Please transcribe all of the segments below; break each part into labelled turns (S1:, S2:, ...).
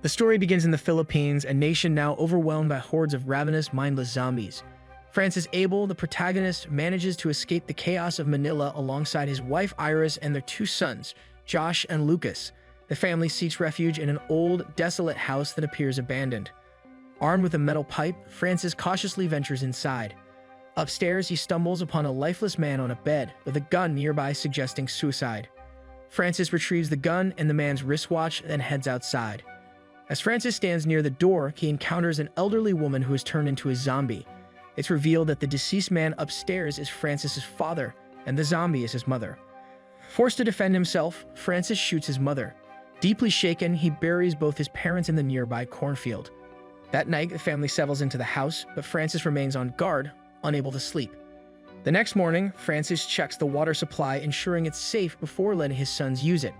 S1: The story begins in the Philippines, a nation now overwhelmed by hordes of ravenous, mindless zombies. Francis Abel, the protagonist, manages to escape the chaos of Manila alongside his wife Iris and their two sons, Josh and Lucas. The family seeks refuge in an old, desolate house that appears abandoned. Armed with a metal pipe, Francis cautiously ventures inside. Upstairs, he stumbles upon a lifeless man on a bed, with a gun nearby suggesting suicide. Francis retrieves the gun and the man's wristwatch, then heads outside. As Francis stands near the door, he encounters an elderly woman who has turned into a zombie. It's revealed that the deceased man upstairs is Francis's father, and the zombie is his mother. Forced to defend himself, Francis shoots his mother. Deeply shaken, he buries both his parents in the nearby cornfield. That night, the family settles into the house, but Francis remains on guard, unable to sleep. The next morning, Francis checks the water supply, ensuring it's safe before letting his sons use it.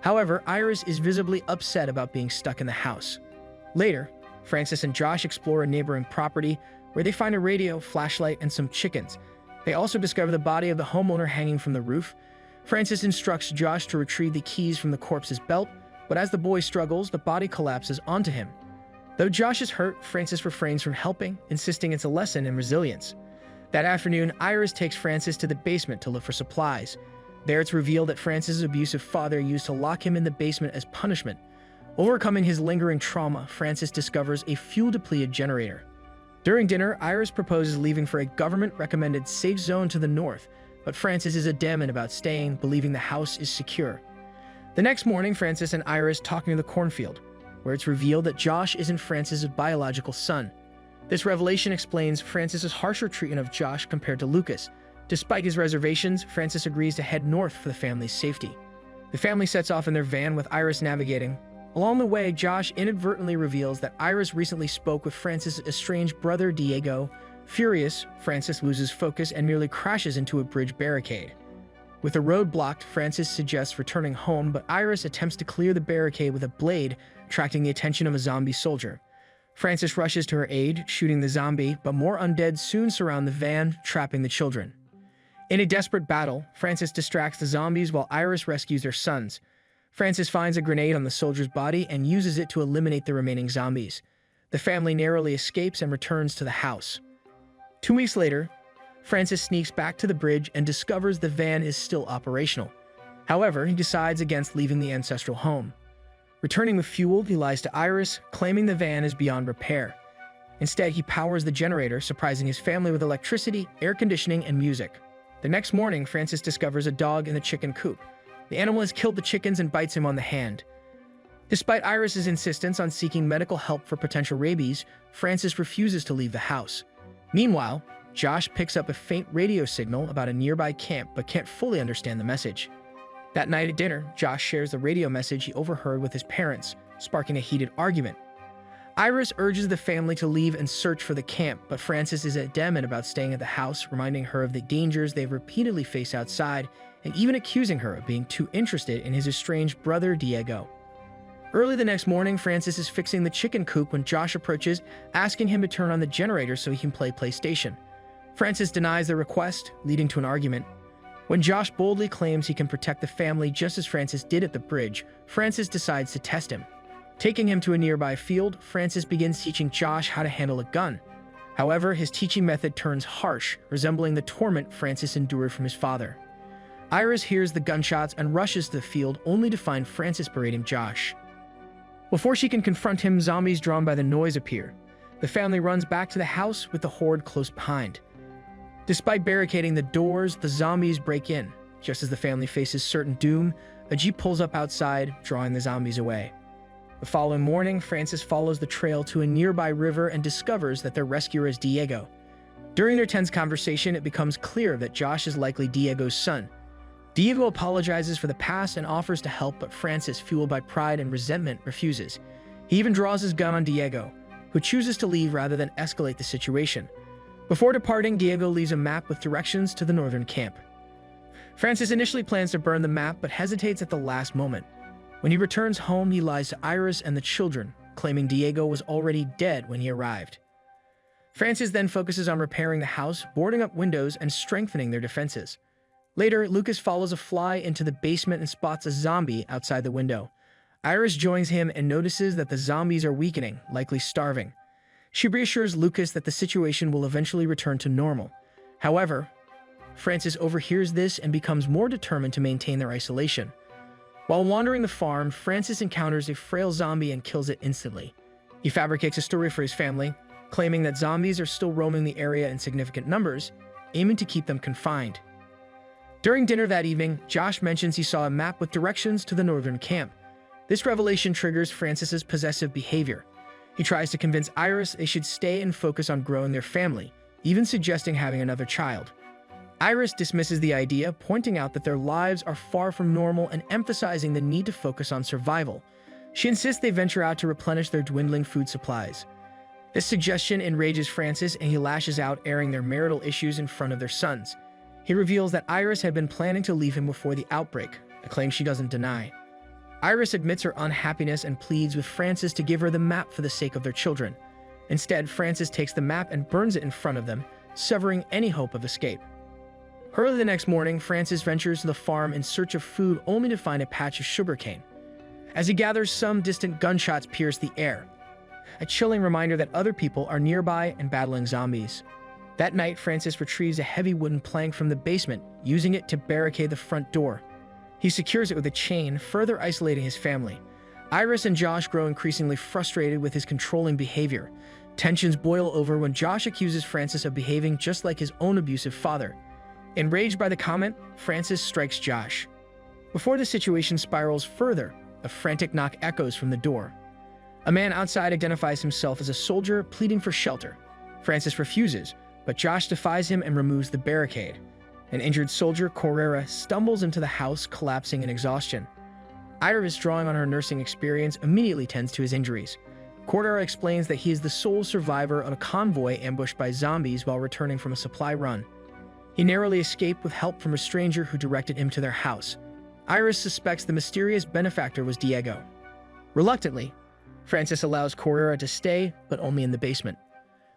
S1: However, Iris is visibly upset about being stuck in the house. Later, Francis and Josh explore a neighboring property where they find a radio, flashlight, and some chickens. They also discover the body of the homeowner hanging from the roof. Francis instructs Josh to retrieve the keys from the corpse's belt, but as the boy struggles, the body collapses onto him. Though Josh is hurt, Francis refrains from helping, insisting it's a lesson in resilience. That afternoon, Iris takes Francis to the basement to look for supplies. There it's revealed that Francis's abusive father used to lock him in the basement as punishment. Overcoming his lingering trauma, Francis discovers a fuel-depleted generator. During dinner, Iris proposes leaving for a government-recommended safe zone to the north, but Francis is adamant about staying, believing the house is secure. The next morning, Francis and Iris talk near the cornfield, where it's revealed that Josh isn't Francis's biological son. This revelation explains Francis's harsher treatment of Josh compared to Lucas. Despite his reservations, Francis agrees to head north for the family's safety. The family sets off in their van with Iris navigating. Along the way, Josh inadvertently reveals that Iris recently spoke with Francis' estranged brother Diego. Furious, Francis loses focus and nearly crashes into a bridge barricade. With the road blocked, Francis suggests returning home, but Iris attempts to clear the barricade with a blade, attracting the attention of a zombie soldier. Francis rushes to her aid, shooting the zombie, but more undead soon surround the van, trapping the children. In a desperate battle, Francis distracts the zombies while Iris rescues their sons. Francis finds a grenade on the soldier's body and uses it to eliminate the remaining zombies. The family narrowly escapes and returns to the house. 2 weeks later, Francis sneaks back to the bridge and discovers the van is still operational. However, he decides against leaving the ancestral home. Returning with fuel, he lies to Iris, claiming the van is beyond repair. Instead, he powers the generator, surprising his family with electricity, air conditioning, and music. The next morning, Francis discovers a dog in the chicken coop. The animal has killed the chickens and bites him on the hand. Despite Iris's insistence on seeking medical help for potential rabies, Francis refuses to leave the house. Meanwhile, Josh picks up a faint radio signal about a nearby camp but can't fully understand the message. That night at dinner, Josh shares the radio message he overheard with his parents, sparking a heated argument. Iris urges the family to leave and search for the camp, but Francis is adamant about staying at the house, reminding her of the dangers they've repeatedly faced outside, and even accusing her of being too interested in his estranged brother Diego. Early the next morning, Francis is fixing the chicken coop when Josh approaches, asking him to turn on the generator so he can play PlayStation. Francis denies the request, leading to an argument. When Josh boldly claims he can protect the family just as Francis did at the bridge, Francis decides to test him. Taking him to a nearby field, Francis begins teaching Josh how to handle a gun. However, his teaching method turns harsh, resembling the torment Francis endured from his father. Iris hears the gunshots and rushes to the field, only to find Francis berating Josh. Before she can confront him, zombies drawn by the noise appear. The family runs back to the house with the horde close behind. Despite barricading the doors, the zombies break in. Just as the family faces certain doom, a jeep pulls up outside, drawing the zombies away. The following morning, Francis follows the trail to a nearby river and discovers that their rescuer is Diego. During their tense conversation, it becomes clear that Josh is likely Diego's son. Diego apologizes for the past and offers to help, but Francis, fueled by pride and resentment, refuses. He even draws his gun on Diego, who chooses to leave rather than escalate the situation. Before departing, Diego leaves a map with directions to the northern camp. Francis initially plans to burn the map, but hesitates at the last moment. When he returns home, he lies to Iris and the children, claiming Diego was already dead when he arrived. Francis then focuses on repairing the house, boarding up windows, and strengthening their defenses. Later, Lucas follows a fly into the basement and spots a zombie outside the window. Iris joins him and notices that the zombies are weakening, likely starving. She reassures Lucas that the situation will eventually return to normal. However, Francis overhears this and becomes more determined to maintain their isolation. While wandering the farm, Francis encounters a frail zombie and kills it instantly. He fabricates a story for his family, claiming that zombies are still roaming the area in significant numbers, aiming to keep them confined. During dinner that evening, Josh mentions he saw a map with directions to the northern camp. This revelation triggers Francis's possessive behavior. He tries to convince Iris they should stay and focus on growing their family, even suggesting having another child. Iris dismisses the idea, pointing out that their lives are far from normal and emphasizing the need to focus on survival. She insists they venture out to replenish their dwindling food supplies. This suggestion enrages Francis and he lashes out, airing their marital issues in front of their sons. He reveals that Iris had been planning to leave him before the outbreak, a claim she doesn't deny. Iris admits her unhappiness and pleads with Francis to give her the map for the sake of their children. Instead, Francis takes the map and burns it in front of them, severing any hope of escape. Early the next morning, Francis ventures to the farm in search of food only to find a patch of sugarcane. As he gathers, some distant gunshots pierce the air, a chilling reminder that other people are nearby and battling zombies. That night, Francis retrieves a heavy wooden plank from the basement, using it to barricade the front door. He secures it with a chain, further isolating his family. Iris and Josh grow increasingly frustrated with his controlling behavior. Tensions boil over when Josh accuses Francis of behaving just like his own abusive father. Enraged by the comment, Francis strikes Josh. Before the situation spirals further, a frantic knock echoes from the door. A man outside identifies himself as a soldier, pleading for shelter. Francis refuses, but Josh defies him and removes the barricade. An injured soldier, Correra, stumbles into the house, collapsing in exhaustion. Iris, drawing on her nursing experience, immediately tends to his injuries. Correra explains that he is the sole survivor of a convoy ambushed by zombies while returning from a supply run. He narrowly escaped with help from a stranger who directed him to their house. Iris suspects the mysterious benefactor was Diego. Reluctantly, Francis allows Correra to stay, but only in the basement.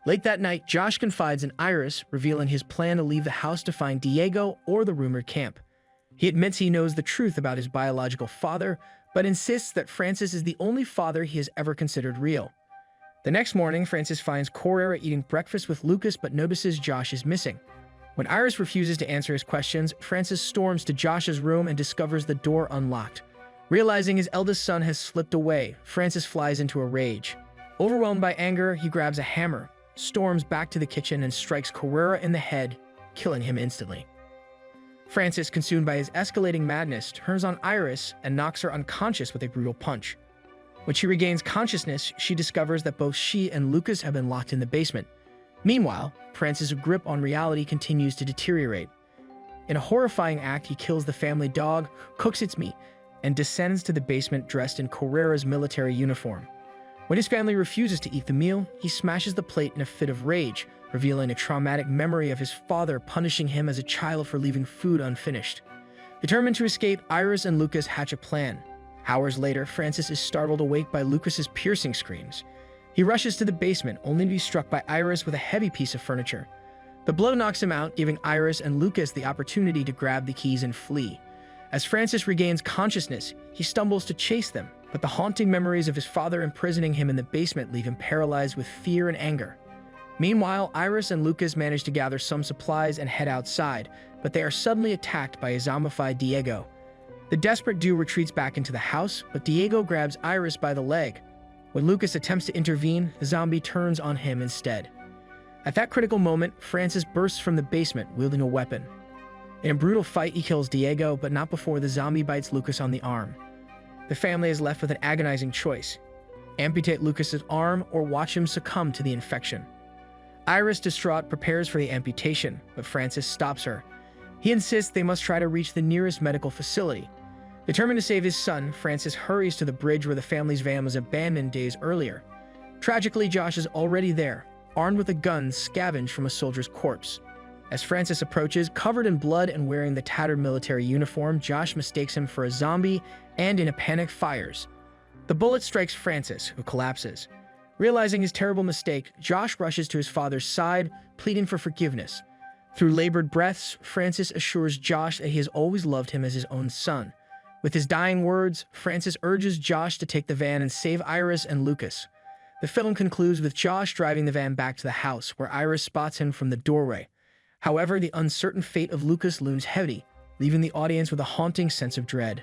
S1: Late that night, Josh confides in Iris, revealing his plan to leave the house to find Diego or the rumored camp. He admits he knows the truth about his biological father, but insists that Francis is the only father he has ever considered real. The next morning, Francis finds Correra eating breakfast with Lucas but notices Josh is missing. When Iris refuses to answer his questions, Francis storms to Josh's room and discovers the door unlocked. Realizing his eldest son has slipped away, Francis flies into a rage. Overwhelmed by anger, he grabs a hammer, storms back to the kitchen and strikes Correra in the head, killing him instantly. Francis, consumed by his escalating madness, turns on Iris and knocks her unconscious with a brutal punch. When she regains consciousness, she discovers that both she and Lucas have been locked in the basement. Meanwhile, Francis' grip on reality continues to deteriorate. In a horrifying act, he kills the family dog, cooks its meat, and descends to the basement dressed in Correra's military uniform. When his family refuses to eat the meal, he smashes the plate in a fit of rage, revealing a traumatic memory of his father punishing him as a child for leaving food unfinished. Determined to escape, Iris and Lucas hatch a plan. Hours later, Francis is startled awake by Lucas's piercing screams. He rushes to the basement, only to be struck by Iris with a heavy piece of furniture. The blow knocks him out, giving Iris and Lucas the opportunity to grab the keys and flee. As Francis regains consciousness, he stumbles to chase them, but the haunting memories of his father imprisoning him in the basement leave him paralyzed with fear and anger. Meanwhile, Iris and Lucas manage to gather some supplies and head outside, but they are suddenly attacked by a zombified Diego. The desperate duo retreats back into the house, but Diego grabs Iris by the leg. When Lucas attempts to intervene, the zombie turns on him instead. At that critical moment, Francis bursts from the basement, wielding a weapon. In a brutal fight, he kills Diego, but not before the zombie bites Lucas on the arm. The family is left with an agonizing choice: amputate Lucas's arm or watch him succumb to the infection. Iris, distraught, prepares for the amputation, but Francis stops her. He insists they must try to reach the nearest medical facility. Determined to save his son, Francis hurries to the bridge where the family's van was abandoned days earlier. Tragically, Josh is already there, armed with a gun scavenged from a soldier's corpse. As Francis approaches, covered in blood and wearing the tattered military uniform, Josh mistakes him for a zombie and, in a panic, fires. The bullet strikes Francis, who collapses. Realizing his terrible mistake, Josh rushes to his father's side, pleading for forgiveness. Through labored breaths, Francis assures Josh that he has always loved him as his own son. With his dying words, Francis urges Josh to take the van and save Iris and Lucas. The film concludes with Josh driving the van back to the house, where Iris spots him from the doorway. However, the uncertain fate of Lucas looms heavy, leaving the audience with a haunting sense of dread.